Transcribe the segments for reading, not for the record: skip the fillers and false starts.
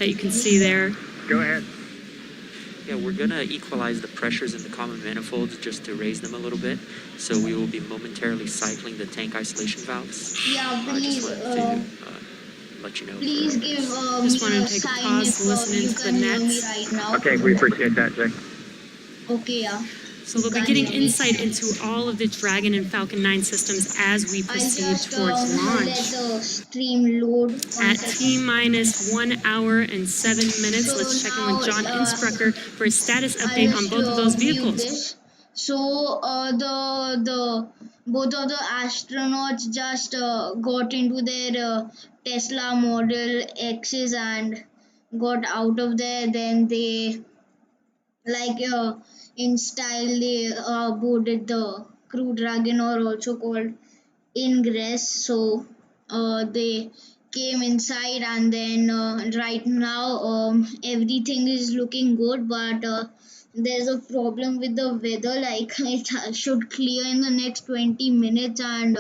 that you can see there. Go ahead. Yeah, we're gonna equalize the pressures in the common manifolds just to raise them a little bit. So we will be momentarily cycling the tank isolation valves. Yeah, I just please, wanted to let you know. please give Just me wanted a to take a sign pause if to listen you into the can hear me nets. right now. Okay, we appreciate that, Jay. Okay, yeah. So we'll be getting insight into all of the Dragon and Falcon 9 systems as we I'll proceed just towards let launch. the stream load. At T-minus 1 hour and 7 minutes, So let's check in now, with John Insprucker for a status I'll update on just both of those mute vehicles. this. So the both of the astronauts just got into their Tesla Model X's and got out of there. Then they in style they boarded the Crew Dragon, or also called Ingress. So they came inside, and then right now everything is looking good, but there's a problem with the weather. Like it should clear in the next 20 minutes, and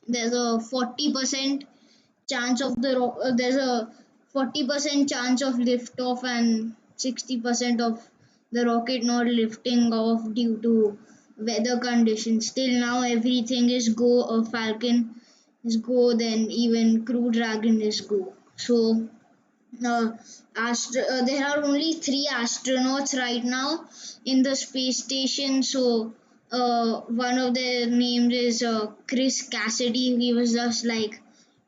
there's a 40% chance of there's a 40% chance of liftoff, and 60% of the rocket not lifting off due to weather conditions. Till now, everything is go. Falcon is go. Then even Crew Dragon is go. So there are only 3 astronauts right now in the space station. So one of their names is Chris Cassidy. He was just like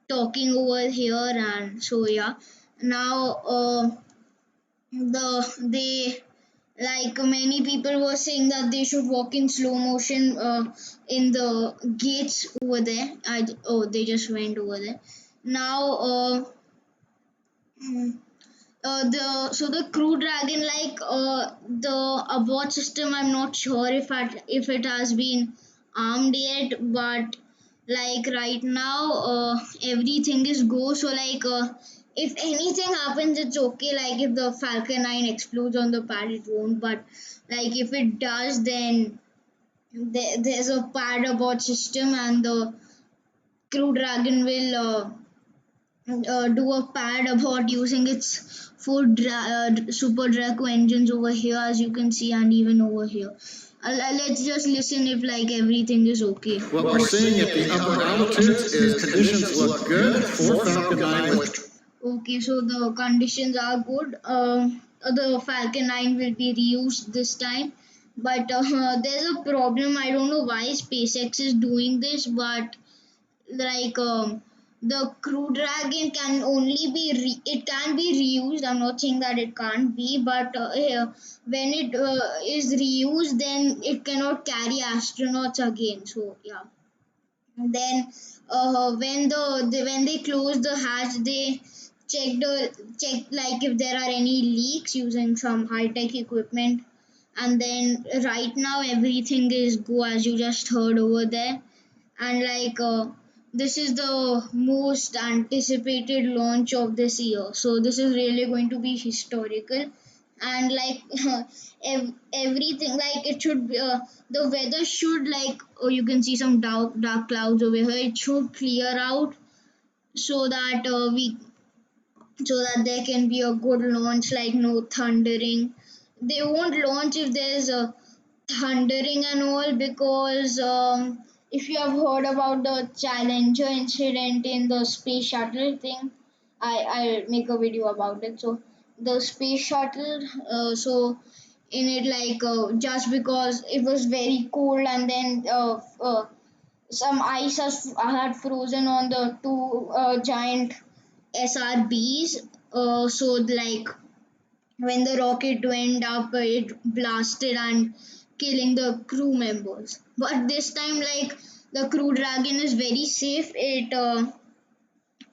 talking over here, and so yeah. Now they, like, many people were saying that they should walk in slow motion in the gates over there. They just went over there. Now mm, the Crew Dragon, like the abort system, I'm not sure if it has been armed yet, but like right now everything is go. So like if anything happens, it's okay. Like if the Falcon 9 explodes on the pad, it won't, but like if it does, then there's a pad abort system, and the Crew Dragon will do a pad about using its Super Draco engines over here, as you can see, and even over here. Let's just listen if like everything is okay. What we're seeing at the upper altitudes is conditions look good for Falcon 9 with... Okay, so the conditions are good. The Falcon 9 will be reused this time, but there's a problem. I don't know why SpaceX is doing this, but like the Crew Dragon can only be it can be reused. I'm not saying that it can't be, but when it is reused, then it cannot carry astronauts again. So yeah. Then when they close the hatch, they check like if there are any leaks using some high tech equipment. And then right now everything is go, as you just heard over there. And like this is the most anticipated launch of this year, so this is really going to be historical. And like everything, like it should be, the weather should, like, you can see some dark clouds over here. It should clear out so that so that there can be a good launch, like no thundering. They won't launch if there's a thundering and all, because if you have heard about the Challenger incident in the space shuttle thing, I'll make a video about it. So the space shuttle, so in it, like just because it was very cold, and then some ice had frozen on the two giant SRBs. So like when the rocket went up, it blasted and killing the crew members. But this time, like, the Crew Dragon is very safe. It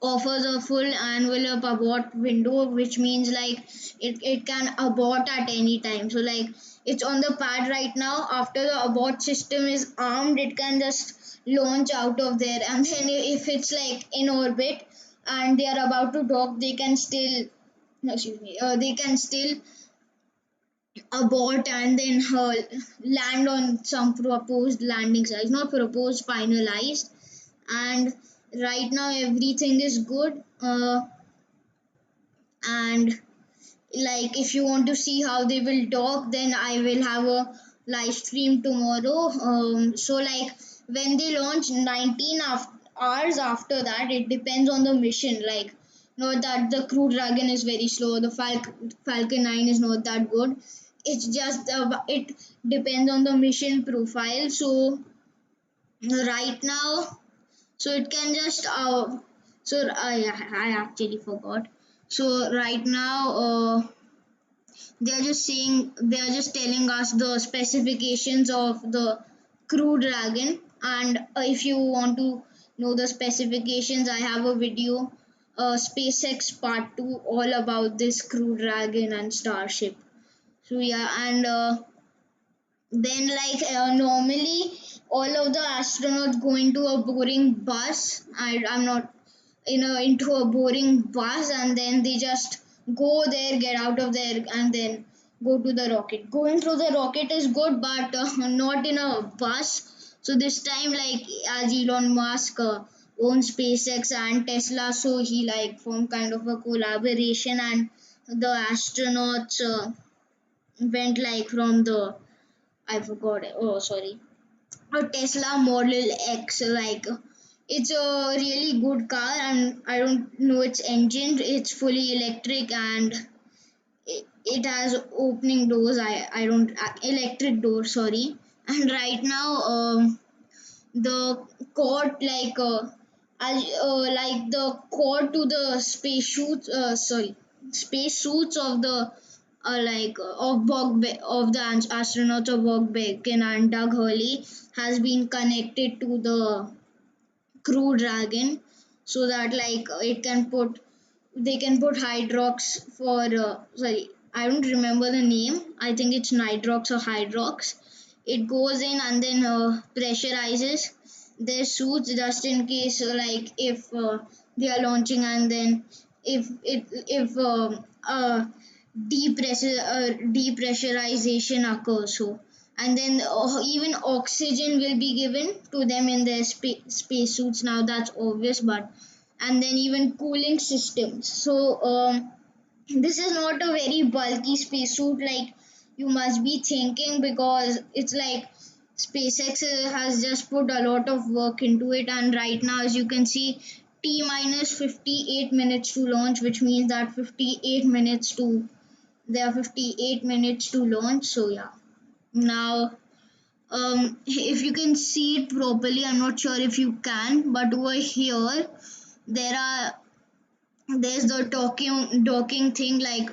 offers a full envelope abort window, which means like it can abort at any time. So like it's on the pad right now. After the abort system is armed, it can just launch out of there. And then if it's like in orbit and they are about to dock, they can still, excuse me, they can still abort and then land on some proposed landing site. Not proposed, finalized. And right now everything is good. And like if you want to see how they will dock, then I will have a live stream tomorrow. So like when they launch 19 hours after that, it depends on the mission. Like not that the Crew Dragon is very slow, the Falcon 9 is not that good. It's just it depends on the mission profile. So right now, so it can just I actually forgot. So right now they are just telling us the specifications of the Crew Dragon. And if you want to know the specifications, I have a video, SpaceX Part 2, all about this Crew Dragon and Starship. So yeah, and then like normally all of the astronauts go into a boring bus. I'm not into a boring bus, and then they just go there, get out of there, and then go to the rocket. Going through the rocket is good, but not in a bus. So this time, like as Elon Musk owns SpaceX and Tesla, so he like formed kind of a collaboration, and the astronauts went like from the, I forgot. Oh, sorry, a Tesla Model X. Like it's a really good car, and I don't know its engine. It's fully electric, and it has opening doors. I don't electric doors. Sorry. And right now, the cord like the cord to the spacesuits. Spacesuits of the of the astronauts of Bob Beacon and Doug Hurley has been connected to the Crew Dragon, so that like it can put they can put hydrox for sorry, I don't remember the name. I think it's nitrox or hydrox. It goes in and then pressurizes their suits just in case like if they are launching, and then if depressurization occurs. So and then even oxygen will be given to them in their space suits. Now that's obvious, but and then even cooling systems. So this is not a very bulky spacesuit like you must be thinking, because it's like SpaceX has just put a lot of work into it. And right now, as you can see, T minus 58 minutes to launch, which means that 58 minutes to there are 58 minutes to launch. So yeah, now if you can see it properly, I'm not sure if you can, but over here there are there's the docking thing. Like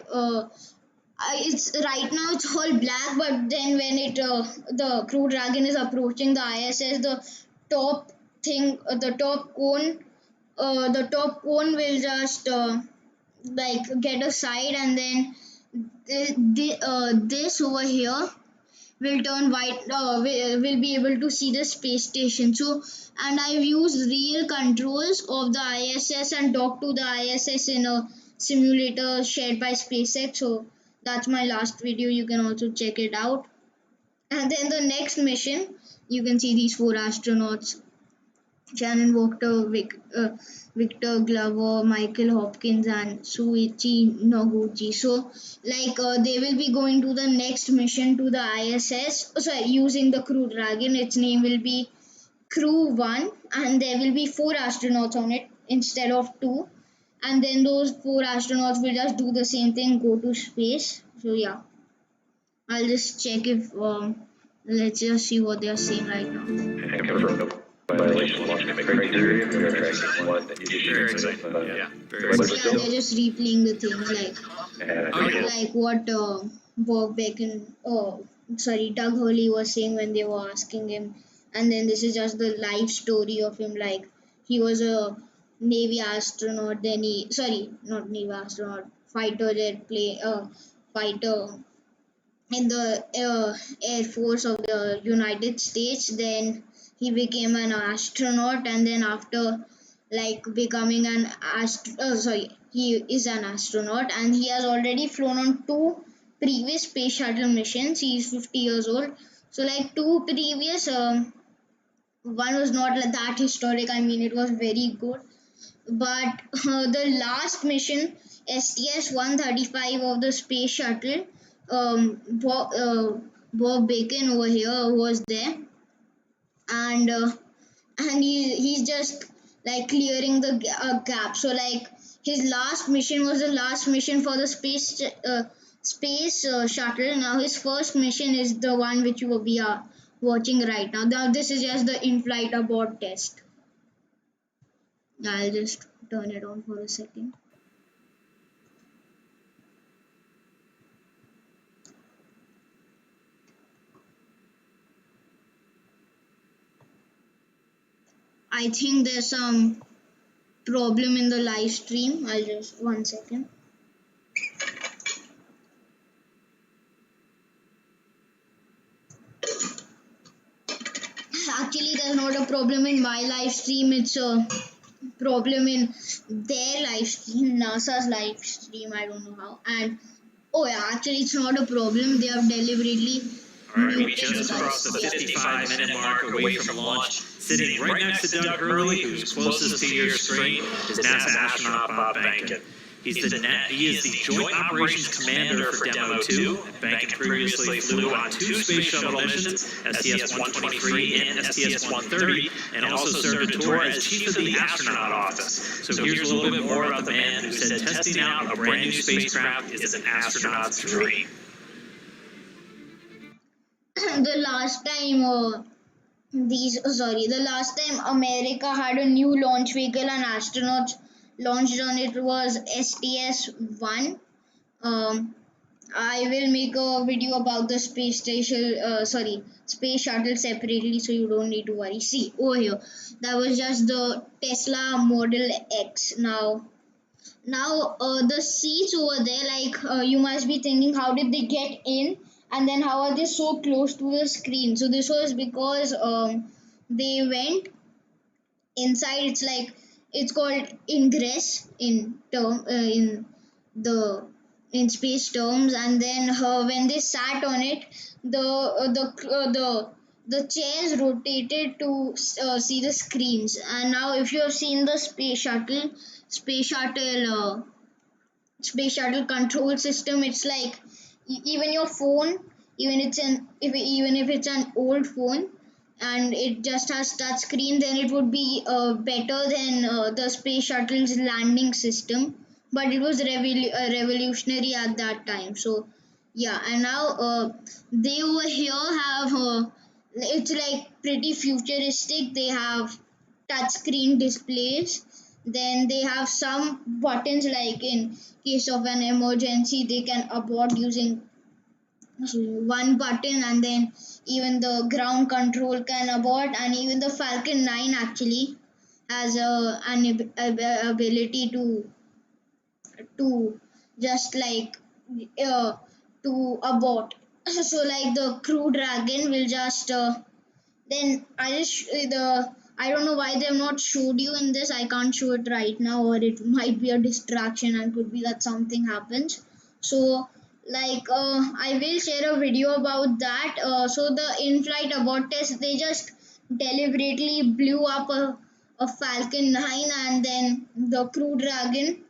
it's right now it's all black, but then when it the Crew Dragon is approaching the ISS, the top the top cone will just like get aside, and then this over here will turn white. Will be able to see the space station. So and I've used real controls of the ISS and talked to the ISS in a simulator shared by SpaceX. So that's my last video, you can also check it out. And then the next mission, you can see these four astronauts: Shannon Walker, Victor Glover, Michael Hopkins, and Suichi Noguchi. So, like, they will be going to the next mission to the ISS. Sorry, using the Crew Dragon. Its name will be Crew 1, and there will be four astronauts on it instead of two. And then those four astronauts will just do the same thing, go to space. So, yeah, I'll just check if, let's just see what they are saying right now. And confirm no violation of launch criteria. We are tracking one issue. Very exciting. Yeah, very Yeah, exciting. they're just replaying the things like Oh, yeah. like what Bob Bacon, Doug Hurley was saying when they were asking him. And then this is just the life story of him. Like he was a Navy astronaut, then not Navy astronaut, fighter jet plane, fighter in the Air Force of the United States. Then he became an astronaut, and then after like becoming an he is an astronaut, and he has already flown on two previous space shuttle missions. He's 50 years old. So like two previous one was not like that historic. I mean, it was very good. but the last mission, STS-135 of the space shuttle, Bob Bacon over here was there, and he's just like clearing the gap. So like his last mission was the last mission for the space shuttle. Now his first mission is the one which we are watching right now. Now this is just the in-flight abort test. I'll just turn it on for a second. I think there's some problem in the live stream. I'll just 1 second. Actually, there's not a problem in my live stream. It's a problem in their live stream, NASA's live stream. I don't know how. And oh yeah, actually, it's not a problem. They have deliberately. All right, we just crossed the 55-minute mark away from launch. Sitting right next to Doug Hurley, who's closest to your screen, is NASA astronaut Bob Behnken. He is the Joint Operations Commander for Demo 2. Behnken previously flew on 2 space shuttle missions, STS-123 and STS-130, and also served a tour as Chief of the Astronaut Office. So here's a little bit more about the man who said testing out a brand new spacecraft is an astronaut's dream. The last time the last time America had a new launch vehicle and astronauts launched on it was STS-1. I will make a video about the space shuttle separately, so you don't need to worry. See over here, that was just the Tesla Model X. Now the seats over there, like you must be thinking, how did they get in, and then how are they so close to the screen? So this was because they went inside. It's called ingress in space terms, and then when they sat on it, the chairs rotated to see the screens. And now if you have seen the space shuttle control system, it's like even your phone, even if it's an old phone and it just has touch screen, then it would be better than the space shuttle's landing system. But it was revolutionary at that time. So yeah, and now they over here have it's like pretty futuristic. They have touch screen displays, then they have some buttons, like in case of an emergency they can abort using one button, and then even the ground control can abort, and even the Falcon 9 actually has an ability to just like uh, to abort. So like the Crew Dragon will just then I don't know why they have not showed you in this. I can't show it right now, or it might be a distraction and could be that something happens. So like I will share a video about that. So the in-flight abort test, they just deliberately blew up a Falcon 9, and then the Crew Dragon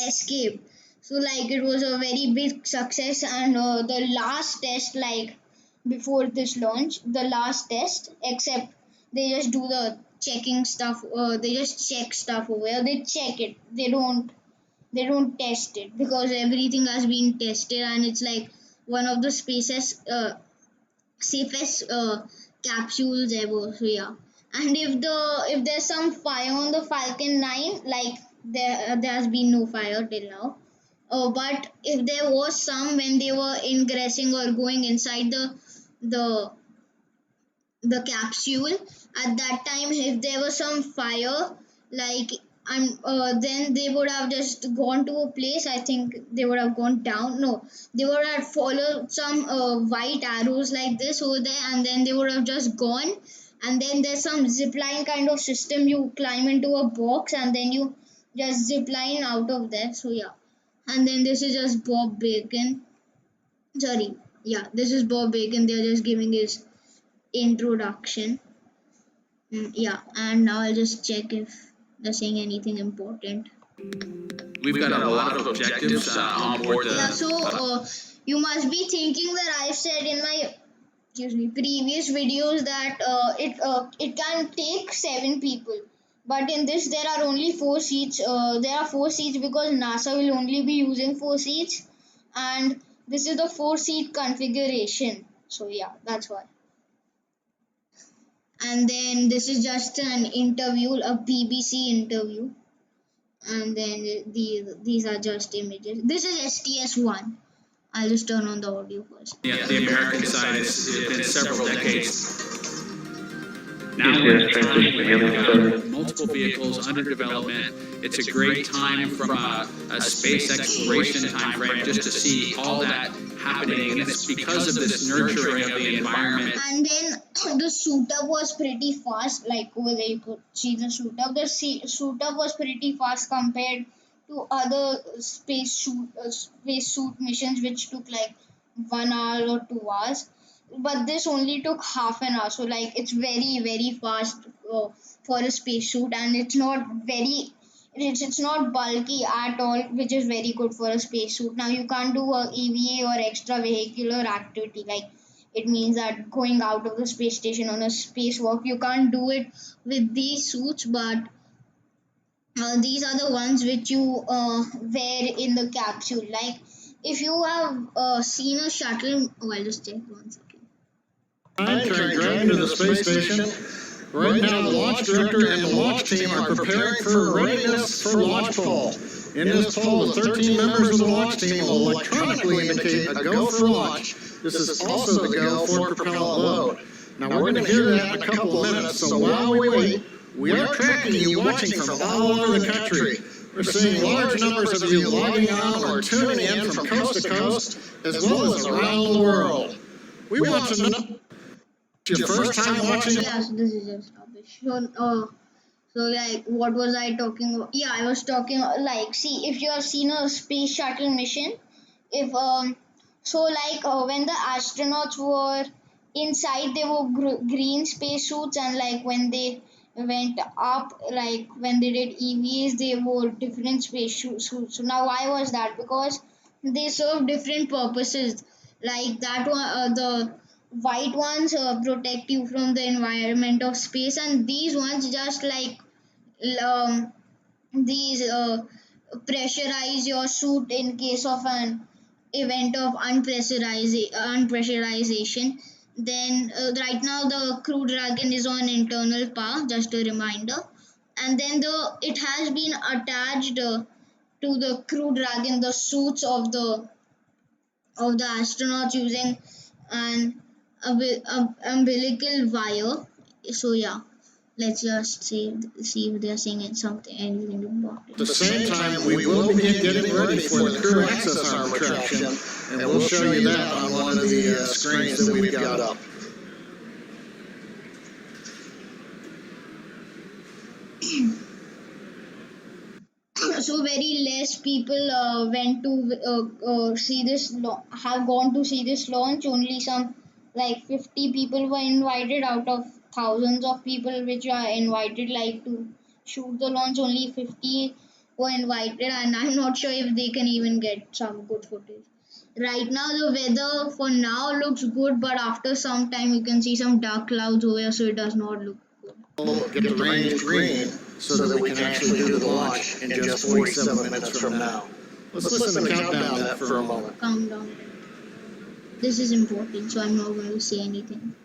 escaped. So like it was a very big success. And the last test, like before this launch, the last test, except they just do the checking stuff. They just check stuff over here. They check it. They don't test it, because everything has been tested, and it's like one of the safest capsules ever. So yeah, and if there's some fire on the Falcon 9, like there has been no fire till now. But if there was some when they were ingressing or going inside the the capsule, at that time, if there was some fire, like then they would have just gone to a place. I think they would have gone down. No, they would have followed some white arrows like this over there, and then they would have just gone. And then there's some zip line kind of system. You climb into a box and then you just zip line out of there. So yeah, and then this is just Bob Bacon. Sorry, yeah, this is Bob Bacon. They're just giving his introduction. Yeah, and now I'll just check if they're saying anything important. We've got a lot of objectives on board the. Yeah, so you must be thinking that I've said in my previous videos that it can take 7 people, but in this there are only 4 seats. There are 4 seats because NASA will only be using 4 seats, and this is the 4 seat configuration. So yeah, that's why. And then this is just an interview, a BBC interview, and then these are just images. This is STS-1. I'll just turn on the audio first. Yeah, the American side has been several decades. Now we're in a time where we have multiple vehicles under development. It's a great time from a space exploration time frame just to see all that happening, and it's because of this nurturing of the environment. And then the suit up was pretty fast, like over there you could see the suit up. The suit up was pretty fast compared to other space suit missions which took like 1 hour or 2 hours. But this only took half an hour, so like it's very very fast for a spacesuit, and it's not bulky at all, which is very good for a spacesuit. Now you can't do a EVA or extravehicular activity, like it means that going out of the space station on a spacewalk. You can't do it with these suits, but these are the ones which you wear in the capsule. Like if you have seen a shuttle, oh, I'll just check 1 second. Trying dragging to the space station. Right now, the launch director and the launch team are preparing for readiness for launch poll. In this poll, the 13 members of the launch team will electronically indicate a go for launch. This is also the go for propellant load. Now, we're going to hear that in a couple of minutes, so while we wait, we are tracking you watching from all over the country. We're seeing large numbers of you logging on or tuning in from coast to coast, as well as around the world. We want to know your first time watching. Yeah, so this is just rubbish. So like, what was I talking about? Yeah, I was talking like, see, if you have seen a space shuttle mission, if so like when the astronauts were inside, they were green spacesuits, and like when they went up, like when they did EVAs, they wore different spacesuits. So now why was that? Because they serve different purposes. Like that one, the white ones protect you from the environment of space, and these ones just like um, these pressurize your suit in case of an event of unpressurization. Then right now the Crew Dragon is on internal power, just a reminder. And then it has been attached to the Crew Dragon, the suits of the astronauts using an umbilical wire. So yeah, let's just see if they're saying anything important. At the same time, we will begin getting ready for the crew access arm retraction, and we'll show you that on one of the screens that we've got up. So very less people went to see this have gone to see this launch. Only some like 50 people were invited out of thousands of people which are invited like to shoot the launch. Only 50 were invited, and I'm not sure if they can even get some good footage. Right now the weather for now looks good, but after some time you can see some dark clouds over here, so it does not look good. We'll get the range green so that we can actually do the launch in just 47 minutes from now. Let's listen to countdown that for a moment. Calm down. This is important, so I'm not going to say anything.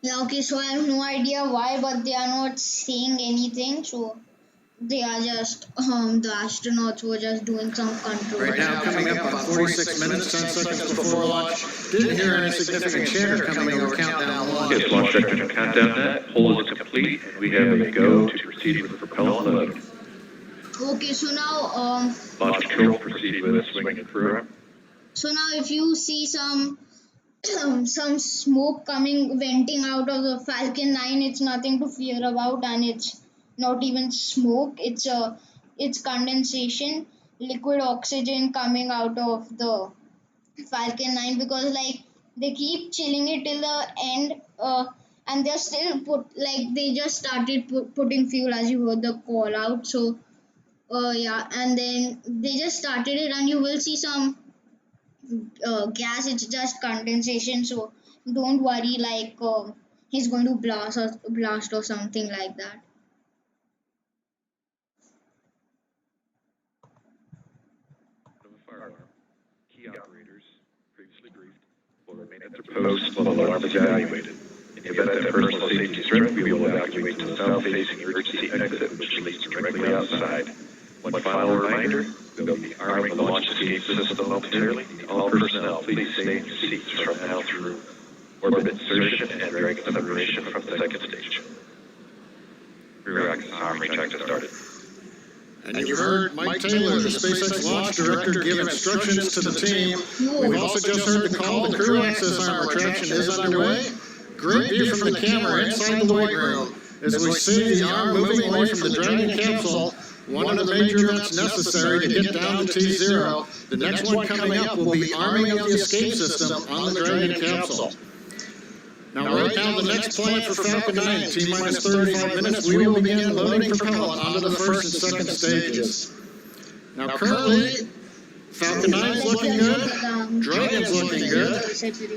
Yeah, okay, so I have no idea why, but they are not saying anything, so they are just the astronauts were just doing some control. Right now, coming up on 46 minutes, 10 seconds before launch. Didn't hear any significant chatter coming over countdown 1. Yes, launch director, countdown net, hull is complete, and we have a go to proceed with propellant load. Okay, so now Launch control, proceed with swing and through. so now if you see some some smoke coming venting out of the Falcon 9, it's nothing to fear about, and it's not even smoke, it's condensation, liquid oxygen coming out of the Falcon 9, because like they keep chilling it till the end, and they're still they just started putting fuel as you heard the call out. So yeah, and then they just started it, and you will see some gas. It's just condensation, so don't worry like he's going to blast or something like that. Firearm. Key operators, previously briefed, will remain at their posts while the alarm is evaluated. In the event that personal safety is threatened, we will evacuate to the south-facing emergency exit, which leads directly outside. One final reminder, we will be arming the launch escape system momentarily. All personnel, please stay in your seats from now through orbit insertion and Dragon separation from the second stage. Rear axis arming check has started. And you heard Mike Taylor, the SpaceX launch director, give instructions to the team. We've also just heard the call. The crew access arm retraction is underway. Great view from the camera inside the white room as we see the arm moving away from the Dragon capsule. One of the major events necessary to get down to T0. The next one coming up will be arming of the escape system on the Dragon capsule. Now, right now, the next plan for Falcon 9, T-minus 35 minutes, we will begin loading propellant onto the first and second stages. Now, currently, Falcon 9's looking good, Dragon's looking good.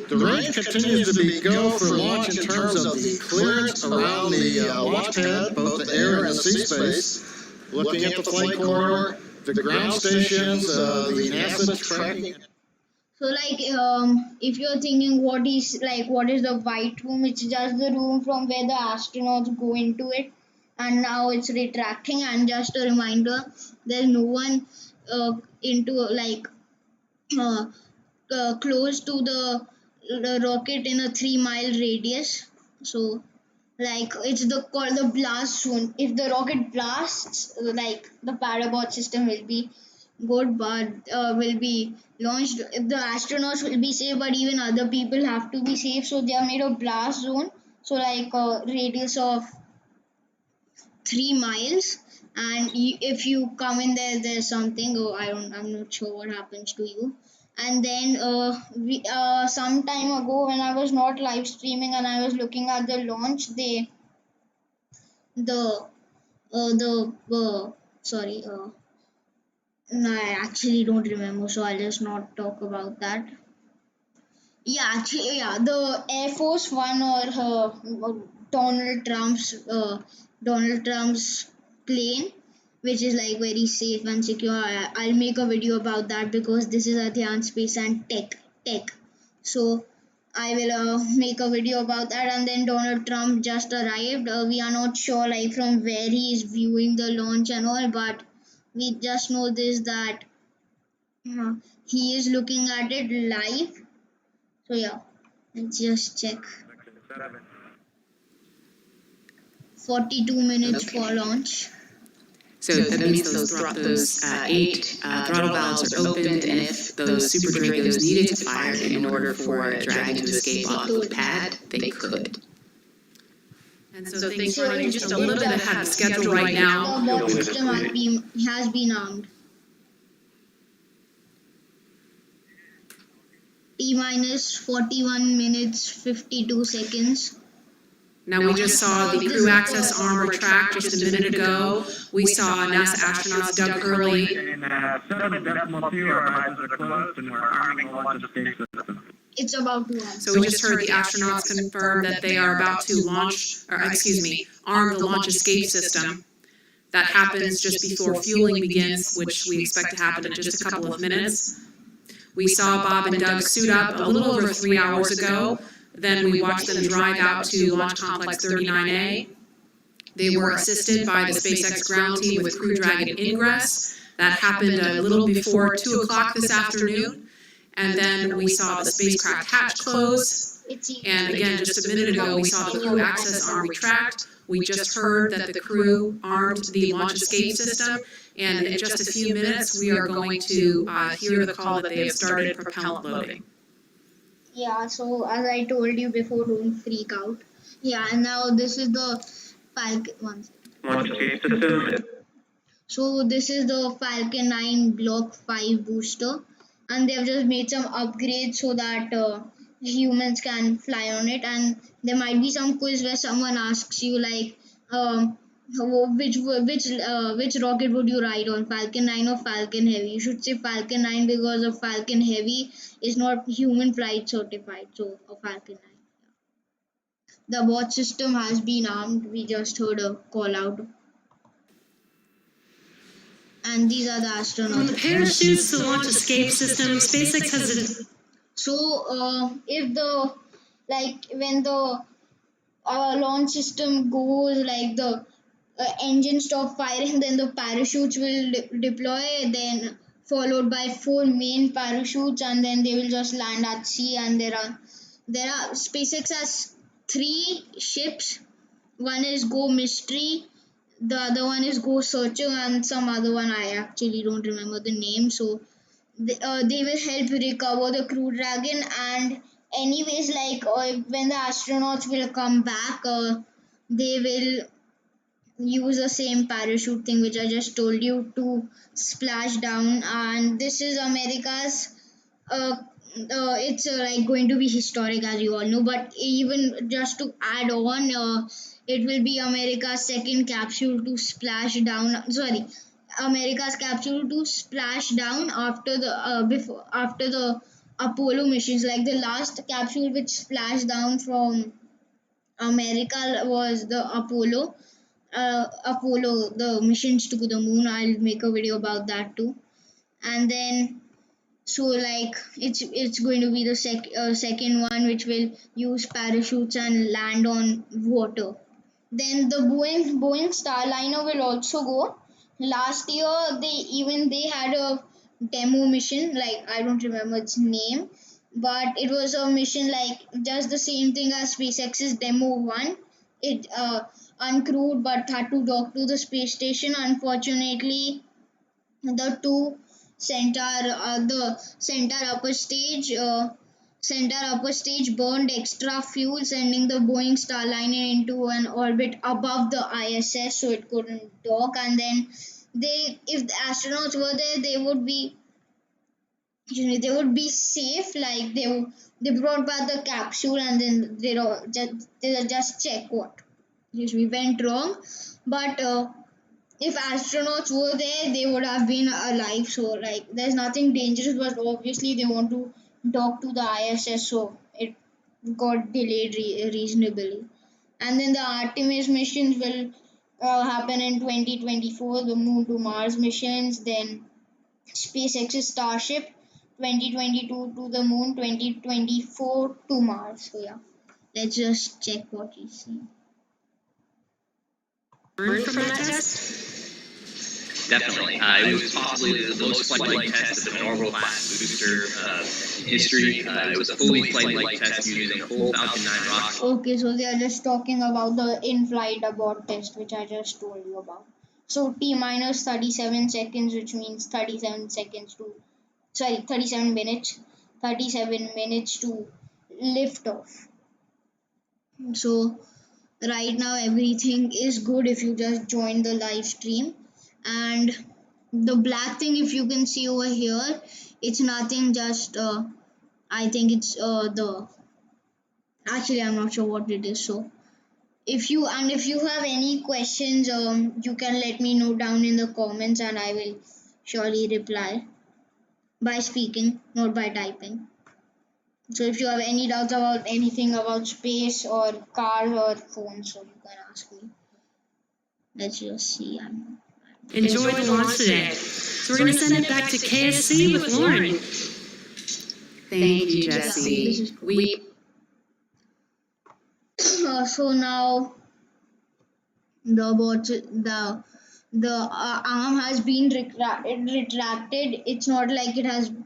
The range continues to be go for launch in terms of the clearance around the launch pad, both the air and the sea space. Looking at the flight corridor, the ground stations, the NASA tracking. So like if you're thinking what is the white room, it's just the room from where the astronauts go into it, and now it's retracting. And just a reminder, there's no one into close to the rocket in a 3-mile radius. So like it's called the blast zone. If the rocket blasts, like the parabot system will be good, but will be launched. The astronauts will be safe, but even other people have to be safe. So they are made a blast zone. So like a radius of 3 miles, and if you come in there, there's something. I'm not sure what happens to you. And then some time ago, when I was not live streaming and I was looking at the launch, sorry. No, I actually don't remember, so I'll just not talk about that. Yeah, actually, yeah, the Air Force One or Donald Trump's plane, which is like very safe and secure. I'll make a video about that because this is Adhyaan Space and Tech. So I will make a video about that. And then Donald Trump just arrived. We are not sure like from where he is viewing the launch and all, but we just know this that he is looking at it live. So yeah, let's just check. 42 minutes for launch. So that means those 8 throttle valves are opened, and if those Super Dragos needed to fire in order for Dragon to escape off the pad, they could. And so things are running just a little bit ahead of schedule right now. The bomb system has been armed. T-minus 41 minutes 52 seconds. Now we just saw the crew access arm retract just a minute ago. We saw NASA astronauts Doug Hurley. In 7.2, our eyes are closed and we're arming the launch escape system. It's about to end. So we just heard the astronauts confirm that they are about to arm the launch escape system. That happens just before fueling begins, which we expect to happen in just a couple of minutes. We saw Bob and Doug suit up a little over 3 hours ago. Then we watched them drive out to Launch Complex 39A. They were assisted by the SpaceX ground team with Crew Dragon ingress. That happened a little before 2 o'clock this afternoon. And then we saw the spacecraft hatch close. And again, just a minute ago, we saw the crew access arm retract. We just heard that the crew armed the launch escape system. And in just a few minutes, we are going to hear the call that they have started propellant loading. Yeah, so as I told you before, don't freak out. Yeah, and now this is the Falcon one. Launch escape system. So this is the Falcon 9 Block 5 booster, and they've just made some upgrades so that humans can fly on it. And there might be some quiz where someone asks you like, which rocket would you ride on, Falcon 9 or Falcon Heavy? You should say Falcon 9 because a Falcon Heavy is not human flight certified, so a Falcon 9. The watch system has been armed. We just heard a call out. And these are the astronauts. Parachutes to launch escape system. SpaceX has a... So if the when the launch system goes like the engine stop firing, then the parachutes will deploy, then followed by 4 main parachutes, and then they will just land at sea. And there are SpaceX has 3 ships. One is Go Mystery, the other one is Go Searcher, and some other one I actually don't remember the name. So they will help recover the Crew Dragon. And anyways, when the astronauts will come back, they will use the same parachute thing which I just told you to splash down. And this is America's it's going to be historic, as you all know, but even just to add on, it will be America's second capsule to splash down. America's capsule to splash down after the Apollo missions. Like the last capsule which splashed down from America was the Apollo, the missions to the moon. I'll make a video about that too. And then it's going to be the second one which will use parachutes and land on water. Then the Boeing Starliner will also go. Last year they had a demo mission, like I don't remember its name, but it was a mission like just the same thing as SpaceX's demo one. It uncrewed but had to dock to the space station. Unfortunately, the two the center upper stage burned extra fuel, sending the Boeing Starliner into an orbit above the ISS, so it couldn't dock. And then if the astronauts were there, they would be safe. Like they brought back the capsule, and then they just check what went wrong. But if astronauts were there, they would have been alive. So there's nothing dangerous, but obviously they want to dock to the ISS, so it got delayed reasonably. And then the Artemis missions will happen in 2024, the Moon to Mars missions. Then SpaceX's Starship 2022 to the Moon, 2024 to Mars. So yeah, let's just check what you see. From that test? Definitely. It was possibly the most flight-like test of an orbital class booster in history. It was a fully flight-like test using a full Falcon 9 rocket. Okay, so they are just talking about the in-flight abort test, which I just told you about. So T minus 37 seconds, which means 37 minutes. 37 minutes to lift off. So right now everything is good if you just join the live stream. And the black thing, if you can see over here, it's nothing, just I think it's actually I'm not sure what it is. So if you have any questions, you can let me know down in the comments, and I will surely reply by speaking, not by typing. So if you have any doubts about anything about space or cars or phones, so you can ask me. Let's just see. Enjoy the launch today. So we're going to send it back to KSC with Lauren. Thank you, Jesse. So now The arm has been retracted. It's not like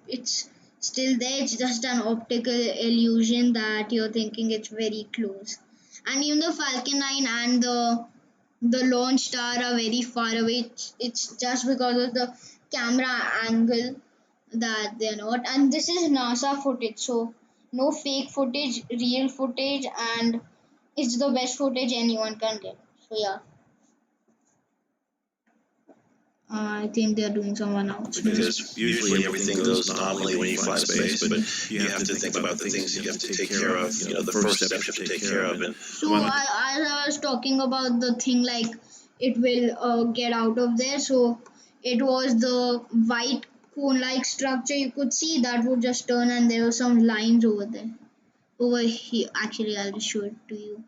it's still there. It's just an optical illusion that you're thinking it's very close. And even the Falcon 9 and the launch star are very far away. It's just because of the camera angle that they're not. And this is NASA footage, so no fake footage, real footage, and it's the best footage anyone can get. So yeah, I think they're doing some announcement. Because usually everything goes nominally when you fly space, but you have to think about the things you have to take care of, the first steps you have to take care of. And So as I was talking about the thing, like it will get out of there. So it was the white cone-like structure you could see that would just turn, and there were some lines over there. Over here, actually, I'll just show it to you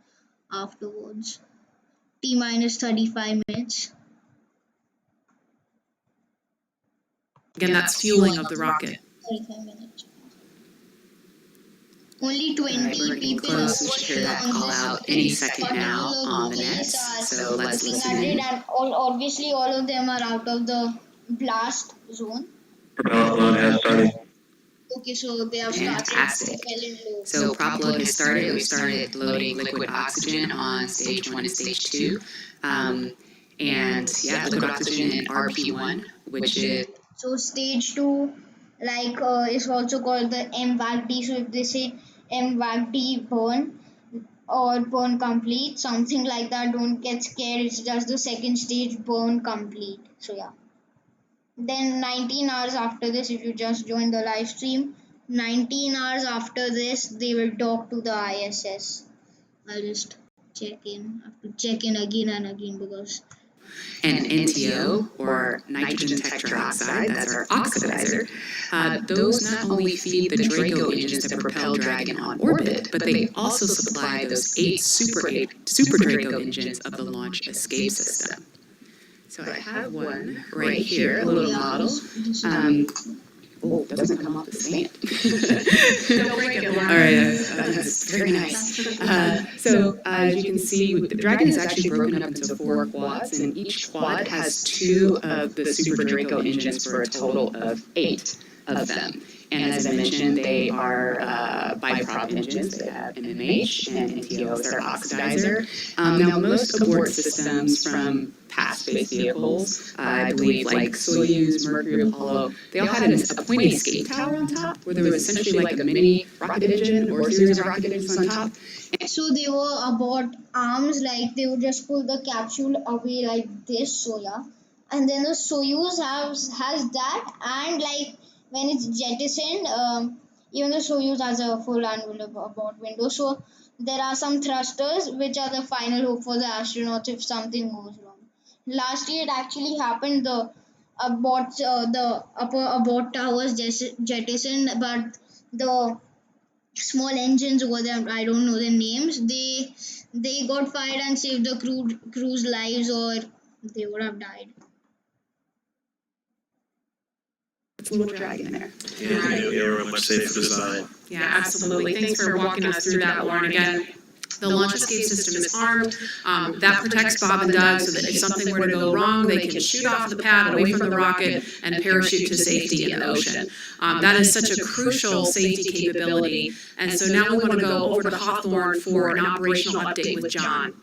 afterwards. T minus 35 minutes. Again, that's fueling of the rocket. 35 minutes. Only 20 Alright, we're getting people close. We should hear that call out any second now on the nets. So let's listen in. And obviously all of them are out of the blast zone. propellant load has started. Okay, so they have started Fantastic. propellant load. So prop load has started. We started loading liquid oxygen on stage 1 and stage 2. And yeah, liquid oxygen in RP1, which is So stage 2, like is also called the MVAC-D. So if they say MVAC-D burn or burn complete, something like that, don't get scared. It's just the second stage, burn complete. So yeah. Then 19 hours after this, if you just join the live stream, 19 hours after this, they will dock to the ISS. I'll just check in. I have to check in again and again because and NTO, or nitrogen tetroxide, that's our oxidizer. Those not only feed the Draco engines that propel Dragon on orbit, but they also supply those 8 Super Draco engines of the launch escape system. So I have one right here, a little model. Oh, it doesn't come off the stand. Don't break it, Lauren. All right, that's very nice. So as you can see, the Dragon is actually broken up into 4 quads, and each quad has 2 of the Super Draco engines for a total of 8 of them. And as I mentioned, they are biprop engines. They have MMH and NTO as their oxidizer. Now, most abort systems from past space vehicles, I believe like Soyuz, Mercury, Apollo, they all had a pointy escape tower on top, where there was essentially like a mini rocket engine or a series of rocket engines on top. so they were about arms, like they would just pull the capsule away like this. So yeah, and then the Soyuz has that, and like when it's jettisoned, even the Soyuz has a full envelope abort window. So there are some thrusters which are the final hope for the astronauts if something goes wrong. Last year it actually happened. The upper abort towers jettisoned, but the small engines over there, I don't know their names, they got fired and saved the crew's lives, or they would have died. It's a little Dragon there. Yeah, you're a much safer design. Yeah, absolutely. Thanks for walking us through that, Lauren. Again, the launch escape system is armed. That protects Bob and Doug so that if something were to go wrong, they can shoot off the pad away from the rocket and parachute to safety in the ocean. That is such a crucial safety capability. And so now we want to go over to Hawthorne for an operational update with John.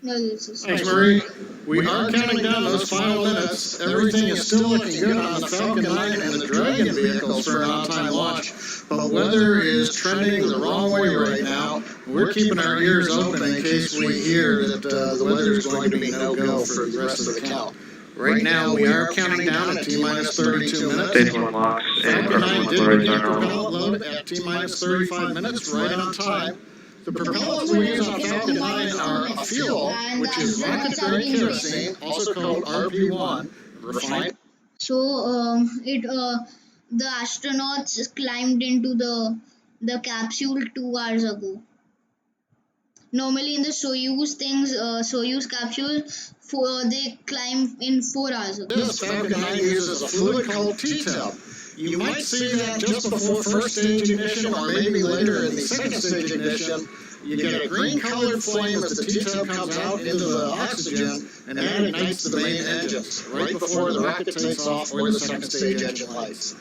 No, this is Thanks, Marie. We are counting down those final minutes. Everything is still looking good on the Falcon 9 and the Dragon vehicles for an on-time launch, but weather is trending the wrong way right now. We're keeping our ears open in case we hear that the weather is going to be no-go for the rest of the count. Right now, we are counting down at T-minus 32 minutes. Stage 1 locks and Falcon 9 carbon did motor begin are normal. propellant load at T-minus 35 minutes, right on time. The propellants we use on Falcon 9 are a fuel, which is rocket-grade kerosene, also called RP1, refined. So the astronauts climbed into the capsule 2 hours ago. Normally in the Soyuz capsule, they climb in 4 hours ago. This Falcon 9 uses a fluid called T-tub. You might see that just before first stage ignition or maybe later in the second stage ignition, you get a green colored flame as the T-tub comes out into the oxygen, and that ignites the main engines right before the rocket takes off or the second stage engine lights.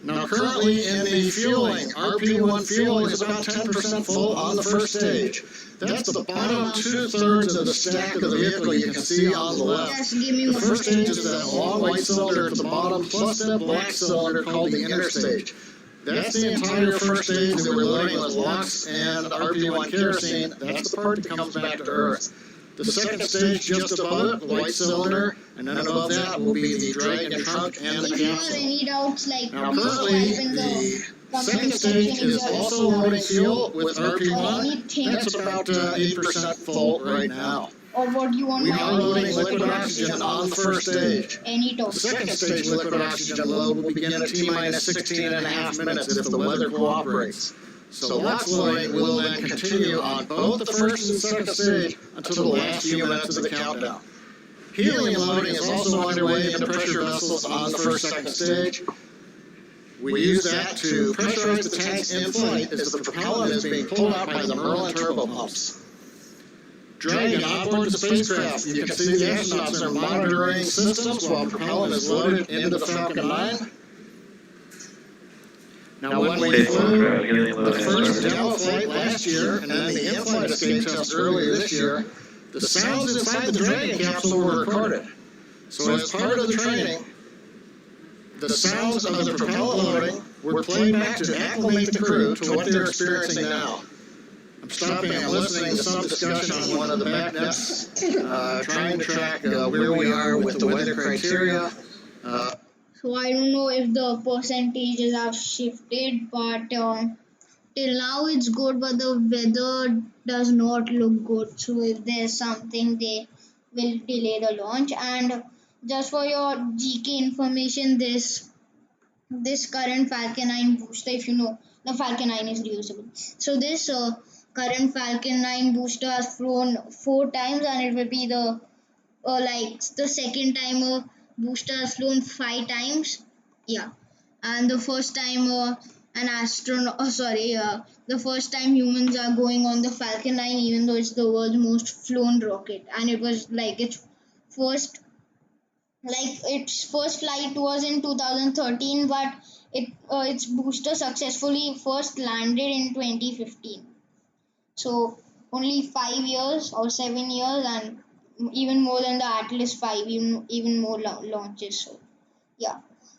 Now currently in the fueling, RP1 fuel is about 10% full on the first stage. That's the bottom 2/3 of the stack of the vehicle you can see on the left. Just give me The one first second. stage is that long white cylinder at the bottom, plus that black cylinder called the inner stage. That's the entire first stage that we're loading with LOX and RP1 kerosene. That's the part that comes back to Earth. The second stage just above it, the white cylinder, and then above that will be the Dragon trunk and the If you have capsule. any doubts, like Now please currently, type in the the comment second section stage if is you have also any loading doubts fuel with RP1. anything. That's about 8% full right now. or what you want We to are loading liquid oxygen on the first stage. any The topic. second stage liquid oxygen load will begin at T-minus 16.5 minutes if the weather cooperates. So LOX loading will then continue on both the first and second stage until the last few minutes of the countdown. Helium loading is also underway into pressure vessels on the first second stage. We use that to pressurize the tanks in flight as the propellant is being pulled out by the Merlin turbo pumps. Dragon onboard the spacecraft. You can see the astronauts are monitoring systems while propellant is loaded into the Falcon 9. Now when we flew the first demo flight last year and then the in-flight escape test earlier this year, the sounds inside the Dragon capsule were recorded. So as part of the training, the sounds of the propellant loading were played back to acclimate the crew to what they're experiencing now. I'm stopping and listening to some discussion on one of the back nets, trying to track where we are with the weather criteria. So I don't know if the percentages have shifted, but till now it's good, but the weather does not look good. So if there's something, they will delay the launch. And just for your GK information, this current Falcon 9 booster, if you know, the Falcon 9 is reusable. So this current Falcon 9 booster has flown 4 times, and it will be the the second time a booster has flown 5 times. Yeah, and the first time the first time humans are going on the Falcon 9, even though it's the world's most flown rocket, and it was first its first flight was in 2013, but its booster successfully first landed in 2015. So only 5 years or 7 years, and even more than the Atlas 5, even more launches. So yeah,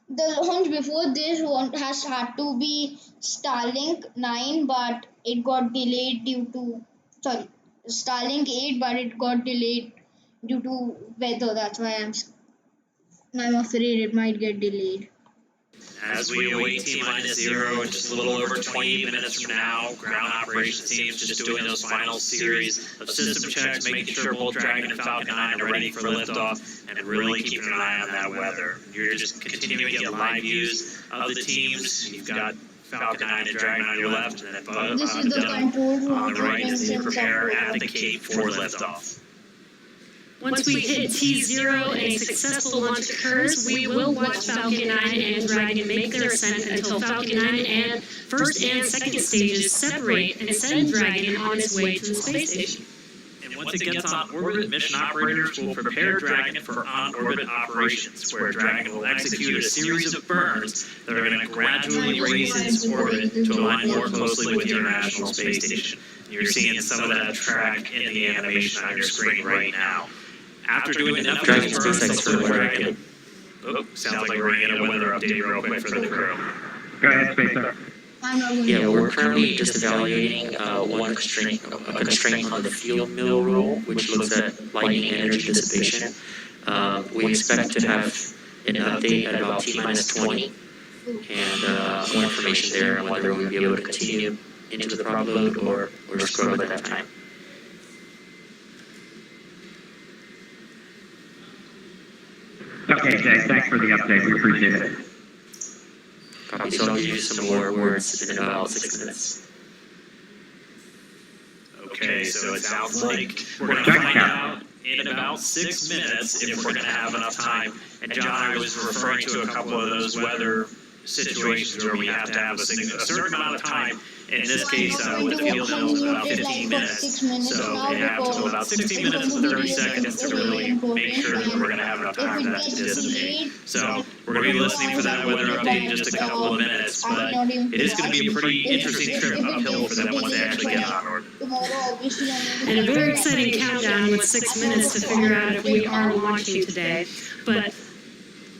the launch before this one has had to be Starlink 9, but it got delayed due to Starlink 8, but it got delayed due to weather. That's why I'm afraid it might get delayed. As we await T-minus 0 in just a little over 20 minutes from now, ground operations team's just doing those final series of system checks, making sure both Dragon and Falcon 9 are ready for liftoff, and really keeping an eye on that weather. You're just continuing to get live views of the teams. You've got Falcon 9 and Dragon on your left, and then This is the control room on the right as they operations prepare support. at the Cape for liftoff. Once we hit T0 and a successful launch occurs, we will watch Falcon 9 and Dragon make their ascent until Falcon 9 and first and second stages separate and send Dragon on its way to the space station. And once it gets on orbit, mission operators will prepare Dragon for on-orbit operations, where Dragon will execute a series of burns that are going to gradually raise its orbit to align more closely with the International Space Station. You're seeing some of that track in the animation on your screen right now. After doing enough Dragon of these burns, Spacex for Dragon. Oh, sounds like we're going to get a weather update real quick for the crew. Go ahead, Spacex. I'm not going Yeah, to we're currently just evaluating one constraint on the field mill rule, which looks at lightning energy dissipation. We expect to have an update at about T-minus 20, and more information there on whether we'll be able to continue into the prop load or scrub at that time. Okay, Jay, thanks for the update. We appreciate it. Copy, so I'll give you some more words in about 6 minutes. Okay, so it sounds like we're going to find out in about 6 minutes if we're going to have enough time. And John, I was referring to a couple of those weather situations where we have to have a certain amount of time. In this case, with the field mills, about 15 minutes. So they have till about 60 minutes and 30 seconds to really make sure that we're going to have enough time for that to dissipate. So we're going to be listening for that weather update in just a couple of minutes, but it is going to be a pretty interesting trip uphill for them once they actually get on board. And a very exciting countdown with 6 minutes to figure out if we are launching today. But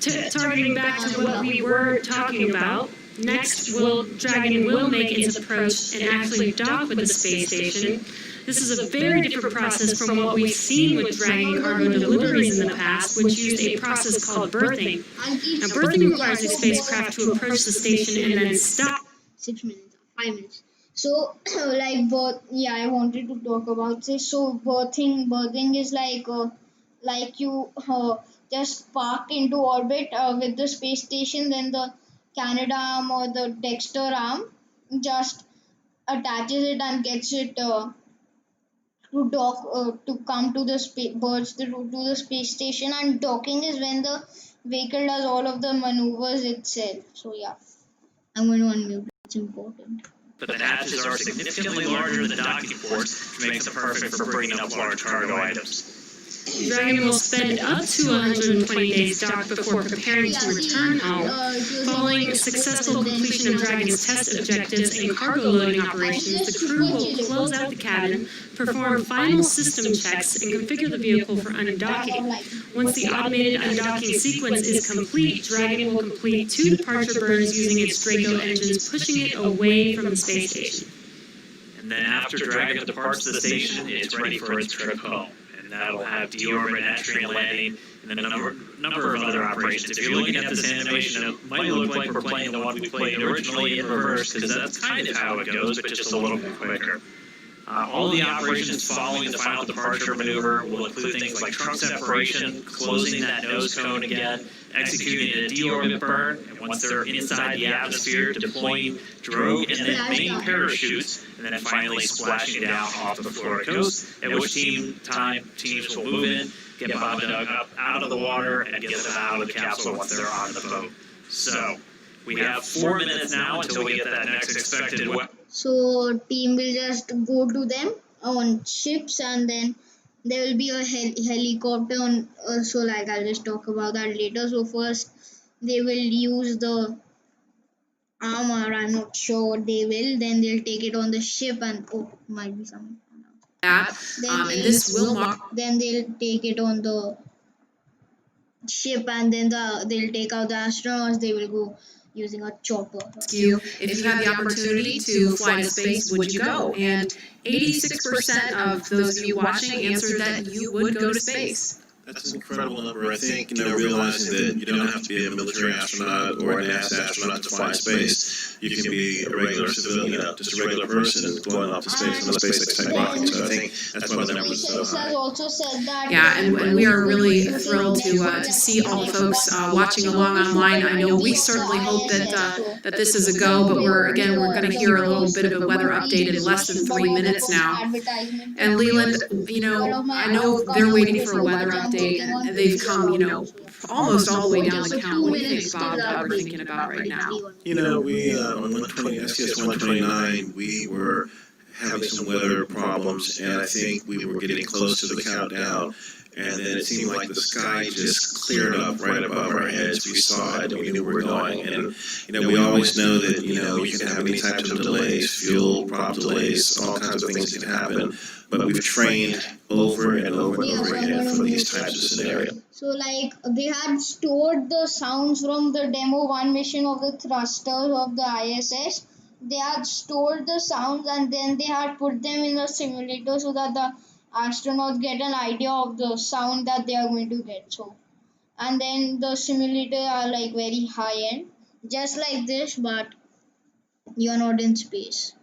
targeting back to what we were talking about, next, Dragon will make its approach and actually dock with the space station. This is a very different process from what we've seen with Dragon cargo deliveries in the past, which used a process called berthing. Now, berthing requires a spacecraft to approach the station and then stop. 6 minutes, 5 minutes. So, I wanted to talk about this. So, berthing is like you just park into orbit with the space station, then the Canadarm or the Dexter arm just attaches it and gets it to dock to come to the to the space station. And docking is when the vehicle does all of the maneuvers itself. So yeah, I'm going to unmute. It's important. But the hatches are significantly larger than docking ports, which makes them perfect for bringing up large cargo items. Dragon will spend up to 120 days docked before preparing to return home. Following successful completion of Dragon's test objectives and cargo loading operations, the crew will close out the cabin, perform final system checks, and configure the vehicle for undocking. Once the automated undocking sequence is complete, Dragon will complete 2 departure burns using its Draco engines, pushing it away from the space station. And then after Dragon departs the station, it's ready for its trip home. And that'll have deorbit entry and landing, and then a number of other operations. If you're looking at this animation, it might look like we're playing the one we played originally in reverse, because that's kind of how it goes, but just a little bit quicker. All the operations following the final departure maneuver will include things like trunk separation, closing that nose cone again, executing a deorbit burn, and once they're inside the atmosphere, deploying drogue and then main parachutes, and then finally splashing down off the Florida coast, at which teams will move in, get Bob and Doug up out of the water, and get them out of the capsule once they're on the boat. So, we have 4 minutes now until we get that next expected weapon. So team will just go to them on ships, and then there will be a helicopter on. So I'll just talk about that later. So first they will use the armor. I'm not sure what they will. Then they'll take it on the ship, and might be some. And this will mark. Then they'll take it on the ship, and then they'll take out the astronauts. They will go using a chopper. If you had the opportunity to fly to space, would you go? And 86% of those of you watching answered that you would go to space. That's an incredible number. I think, realizing that you don't have to be a military astronaut or a NASA astronaut to fly in space. You can be a regular civilian, just a regular person going off to space on a SpaceX type rocket. So I think that's why the number is so high. Also said that and we are really thrilled to see all the folks watching along online. I know we certainly hope that this is a go, but we're going to hear a little bit of a weather update in less than 3 minutes now. And Leland, I know they're waiting for a weather update. And they've come, almost all the way down the count. What do you think, Bob, we're thinking about right now? We on STS 129, we were having some weather problems, and I think we were getting close to the countdown. And then it seemed like the sky just cleared up right above our heads. We saw it, and we knew where we were going. And we always know that you can have any types of delays, fuel prop delays, all kinds of things that can happen. But we've trained over and over and over again for these types of scenarios. So they had stored the sounds from the Demo 1 mission of the thrusters of the ISS. They had stored the sounds, and then they had put them in the simulator so that the astronauts get an idea of the sound that they are going to get. So, and then the simulator are very high end, just like this, but you're not in space.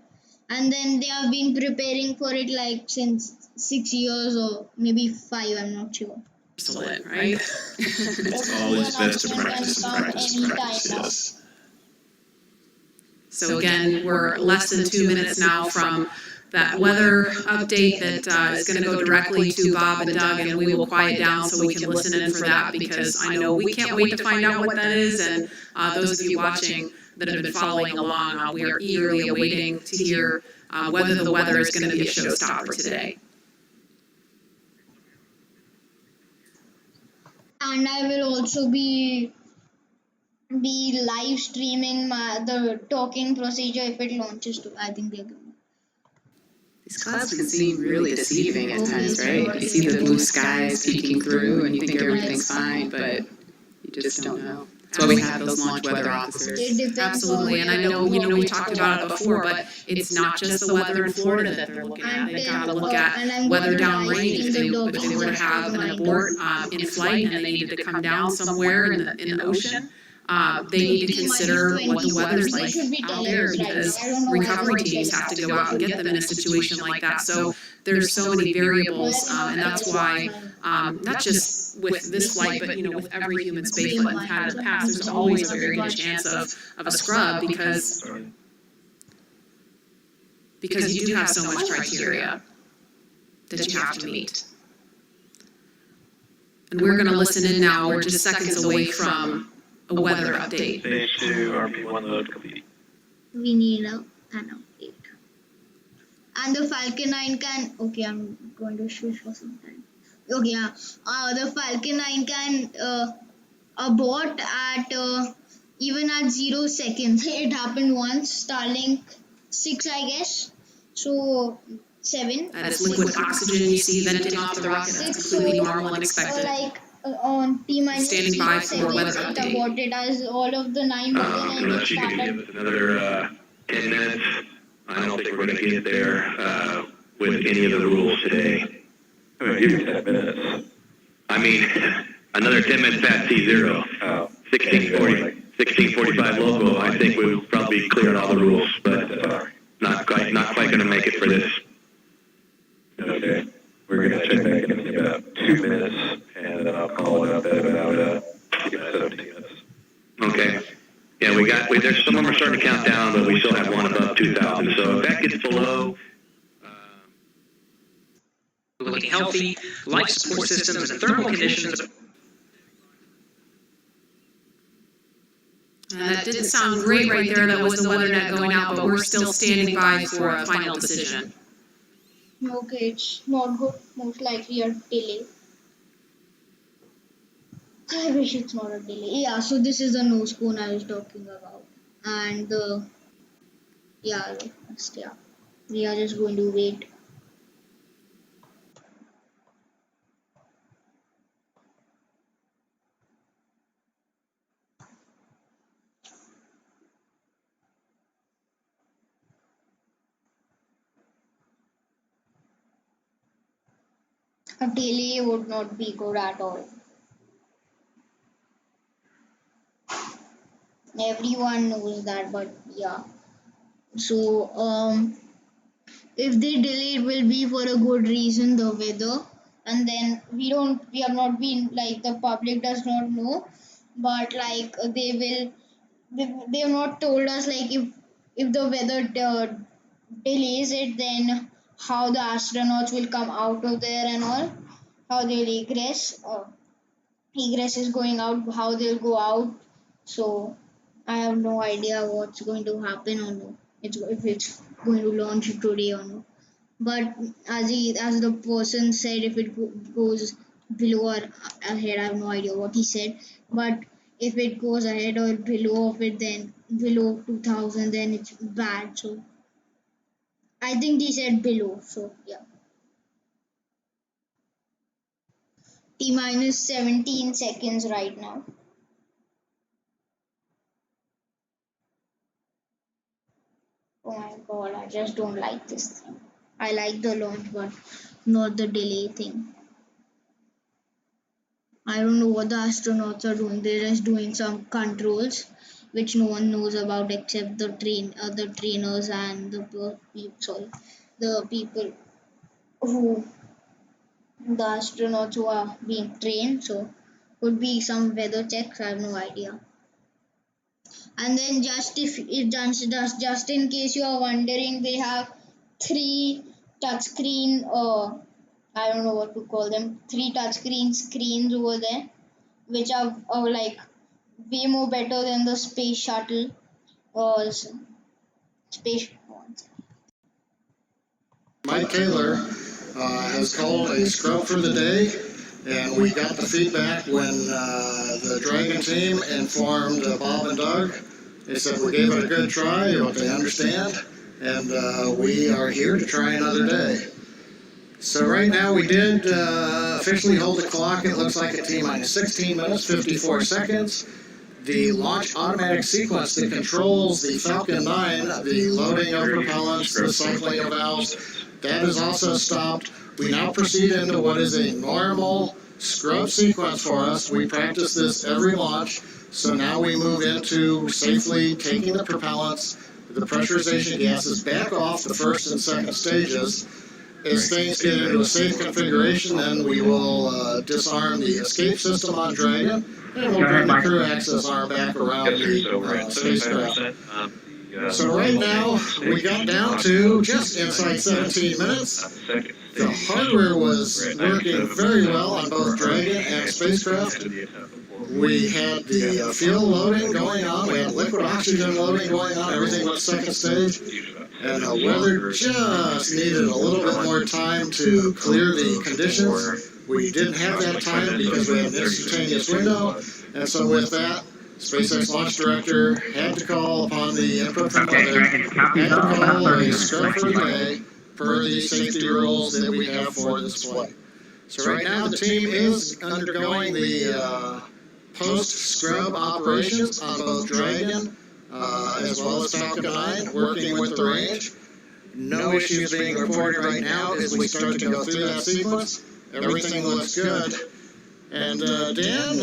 And then they have been preparing for it since 6 years or maybe 5, I'm not sure. Excellent, right? It's always best to practice and practice and practice, yes. So again, we're less than 2 minutes now from that weather update that is going to go directly to Bob and Doug, and we will quiet down so we can listen in for that, because I know we can't wait to find out what that is, and those of you watching that have been following along, we are eagerly awaiting to hear whether the weather is going to be a showstopper today. And I will also be live streaming the docking procedure if it launches too. I think they're good. These clouds can seem really deceiving at times, right? You see the blue skies peeking through and you think everything's fine, but you just don't know. That's why we have those launch weather officers. Absolutely, and I know, we talked about it before, but it's not just the weather in Florida that they're looking at. They've got to look at weather downrange. If they were to have an abort in flight and they needed to come down somewhere in the ocean, they need to consider what the weather's like out there, because recovery teams have to go out and get them in a situation like that. So there's so many variables, and that's why, not just with this flight, but with every human space flight we've had in the past, there's always a very good chance of a scrub, because you do have so much criteria that you have to meet. And we're going to listen in now. We're just seconds away from a weather update. Stage 2, RP1 load complete. We need an update. And the Falcon 9 can... Okay, I'm going to shush for some time. Okay, yeah. The Falcon 9 can abort at even at 0 seconds. It happened once. Starlink 6, I guess. So 7. That is liquid oxygen you see venting off the rocket. That's completely normal and expected. On T-minus Standing by for weather seconds, update. it aborted as all of the 9 button and Unless you can give us another 10 minutes, I don't think we're going to get there with any of the rules today. I'm going to give you 10 minutes. I mean, another 10 minutes past T0. 1645 local, I think we'll probably be clear on all the rules, but not quite going to make it for this. Okay. We're going to check back in about 2 minutes, and then I'll call it up at about 17 minutes. Okay. Yeah, there's some of them are starting to count down, but we still have one above 2,000. So if that gets below, looking healthy, life support systems and thermal conditions. That didn't sound great right there. That was the weather net going out, but we're still standing by for a final decision. Okay, it's not good. Most likely a delay. I wish it's not a delay. Yeah, so this is the nose cone I was talking about. And yeah, we are just going to wait. A delay would not be good at all. Everyone knows that, but yeah. So if they delay, it will be for a good reason, the weather, and then we have not been, like, the public does not know, but like they have not told us, like, if the weather delays it, then how the astronauts will come out of there and all, how they'll egress is going out, how they'll go out. So I have no idea what's going to happen or no. If it's going to launch today or no. But as the person said, if it goes below or ahead, I have no idea what he said. But if it goes ahead or below of it, then below 2000, then it's bad. So I think he said below. So yeah. T-minus 17 seconds right now. Oh my god, I just don't like this thing. I like the launch, but not the delay thing. I don't know what the astronauts are doing. They're just doing some controls which no one knows about except the trainers and the people the astronauts who are being trained. So could be some weather checks. I have no idea. And then just in case you are wondering, they have 3 touchscreen, I don't know what to call them, 3 touchscreen screens over there, which are like way more better than the space shuttle. Space. Mike Taylor has called a scrub for the day, and we got the feedback when the Dragon team informed Bob and Doug. They said we gave it a good try, but they understand, and we are here to try another day. So right now we did officially hold the clock. It looks like a T-minus 16 minutes, 54 seconds. The launch automatic sequence that controls the Falcon 9, the loading of propellants, the cycling of valves, that is also stopped. We now proceed into what is a normal scrub sequence for us. We practice this every launch. So now we move into safely taking the propellants, the pressurization gases back off the first and second stages. As things get into a safe configuration, then we will disarm the escape system on Dragon, and we'll bring the crew access arm back around the spacecraft. So right now, we got down to just inside 17 minutes. The hardware was working very well on both Dragon and spacecraft. We had the fuel loading going on, we had liquid oxygen loading going on, everything went second stage. And the weather just needed a little bit more time to clear the conditions. We didn't have that time because we had an instantaneous window. And so with that, SpaceX launch director had to call upon the input from weather, had to call a scrub for the day per the safety rules that we have for this flight. So right now the team is undergoing the post-scrub operations on both Dragon as well as Falcon 9, working with the range. No issues being reported right now as we start to go through that sequence. Everything looks good. And Dan,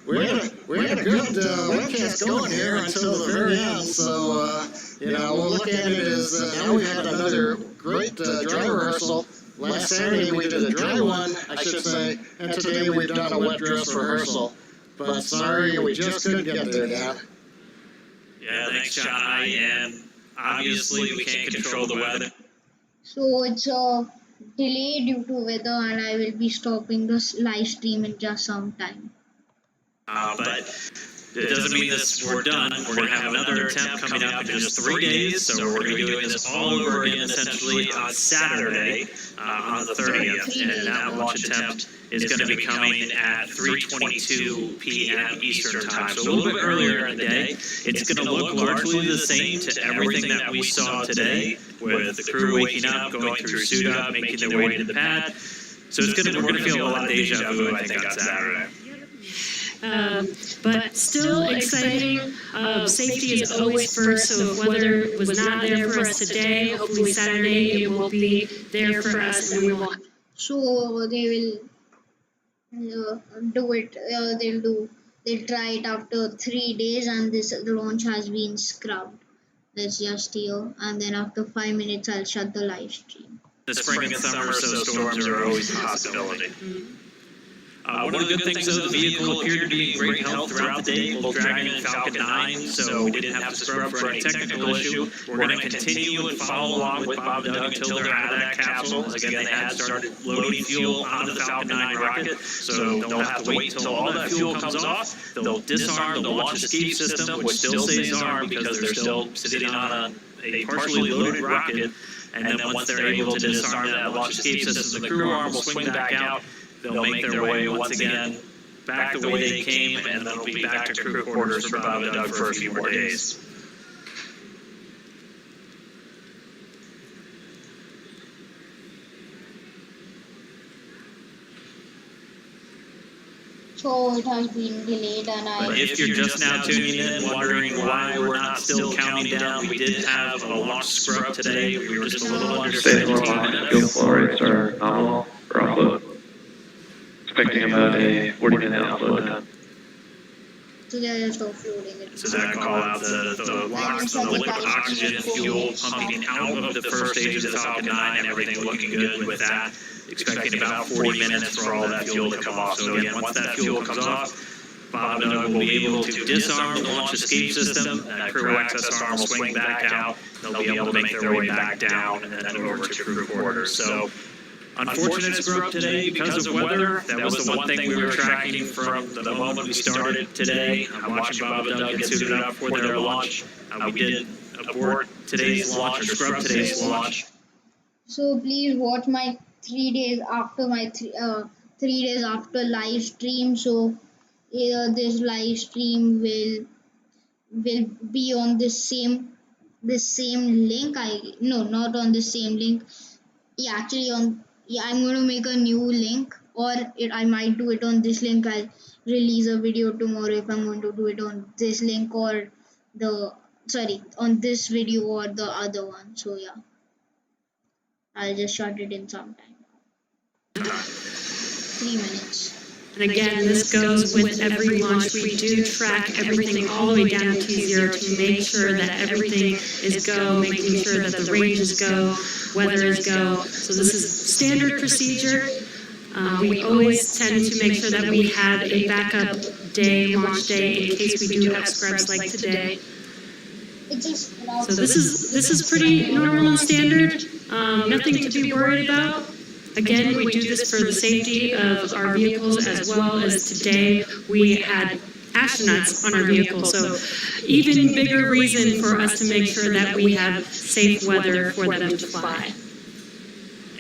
we had a good webcast going here until the very end. So, we'll look at it as now we've had another great dry rehearsal. Last Saturday we did a dry one, I should say, and today we've done a wet dress rehearsal. But sorry, we just couldn't get there, Dan. Yeah, thanks, John. And obviously we can't control the weather. So it's a delay due to weather, and I will be stopping this live stream in just some time. But it doesn't mean this we're done. We're going to have another attempt coming up in just 3 days. So we're going to be doing this all over again essentially on Saturday, on the 30th. And that launch attempt is going to be coming at 3:22 p.m. Eastern Time. So a little bit earlier in the day. It's going to look largely the same to everything that we saw today, with the crew waking up, going through suit up, making their way to the pad. So we're going to feel a lot of deja vu, I think, on Saturday. But still exciting. Safety is always first, so if weather was not there for us today, hopefully Saturday it will be there for us, and we will. So they will do it. They'll try it after 3 days, and this launch has been scrubbed. That's just here, and then after 5 minutes, I'll shut the live stream. The spring and summer, so storms are always a possibility. One of the good things, though, the vehicle appeared to be in great health throughout the day, both Dragon and Falcon 9, so we didn't have to scrub for any technical issue. We're going to continue and follow along with Bob and Doug until they're out of that capsule. As again, they had started loading fuel onto the Falcon 9 rocket, so they'll have to wait until all that fuel comes off. They'll disarm the launch escape system, which still stays armed because they're still sitting on a partially loaded rocket. And then once they're able to disarm that launch escape system, the crew arm will swing back out. They'll make their way once again back the way they came, and then they'll be back to crew quarters for Bob and Doug for a few more days. So it has been delayed, and But if you're just now tuning in, wondering why we're not still counting down, we did have a launch scrub today. We were just a little under 17 minutes. Fuel flow rates are nominal for offload. Expecting about a 40-minute offload time. so they're just offloading it. So that call out the lots of the liquid oxygen fuel pumping out of the first stage of the Falcon 9 and everything looking good with that. Expecting about 40 minutes for all that fuel to come off. So again, once that fuel comes off, Bob and Doug will be able to disarm the launch escape system. Crew access arm will swing back out. They'll be able to make their way back down and then over to crew quarters. So, unfortunate screw up today because of weather. That was the one thing we were tracking from the moment we started today. I'm watching Bob and Doug get suited up for their launch. We did abort today's launch or scrub today's launch. So please watch my 3 days after my 3 days after live stream. So this live stream will be on this same link. Not on the same link. Yeah, actually I'm going to make a new link, or I might do it on this link. I'll release a video tomorrow if I'm going to do it on this link or on this video or the other one. So yeah, I'll just shut it in sometime. 3 minutes. And again, this goes with every launch. We do track everything all the way down to T0 to make sure that everything is go, making sure that the range is go, weather is go. So this is standard procedure. We always tend to make sure that we have a backup day, launch day, in case we do have scrubs like today. So this is pretty normal and standard. Nothing to be worried about. Again, we do this for the safety of our vehicles, as well as today we had astronauts on our vehicle. So even bigger reason for us to make sure that we have safe weather for them to fly.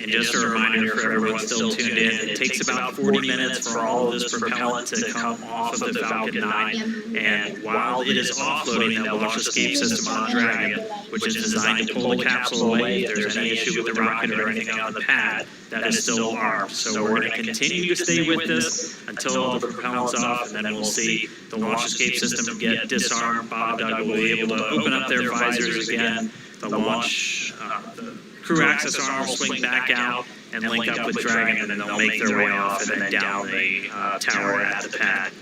And just a reminder for everyone still tuned in, it takes about 40 minutes for all of this propellant to come off of the Falcon 9. And while it is offloading that launch escape system on Dragon, which is designed to pull the capsule away if there's any issue with the rocket or anything on the pad, that is still armed. So we're going to continue to stay with this until all the propellant's off, and then we'll see the launch escape system get disarmed. Bob and Doug will be able to open up their visors again. The launch, the crew access arm will swing back out and link up with Dragon, and then they'll make their way off and then down the tower at the pad.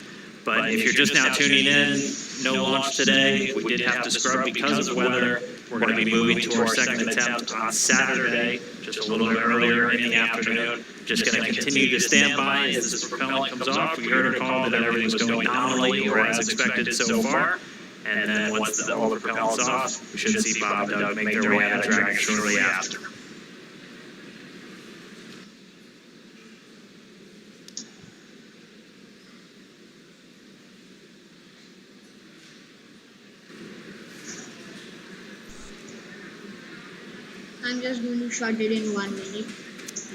But if you're just now tuning in, no launch today. We did have to scrub because of weather. We're going to be moving to our second attempt on Saturday, just a little bit earlier in the afternoon. Just going to continue to stand by as this propellant comes off. We heard a call that everything was going nominally or as expected so far. And then once all the propellant's off, we should see Bob and Doug make their way out of Dragon shortly after. I'm just going to shut it in 1 minute.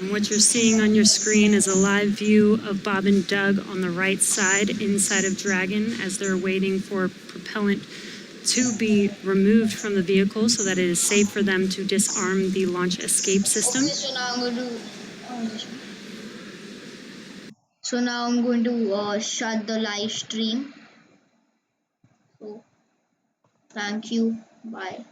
And what you're seeing on your screen is a live view of Bob and Doug on the right side inside of Dragon as they're waiting for propellant to be removed from the vehicle so that it is safe for them to disarm the launch escape system. Okay, so now I'm going to shut the live stream. So thank you. Bye.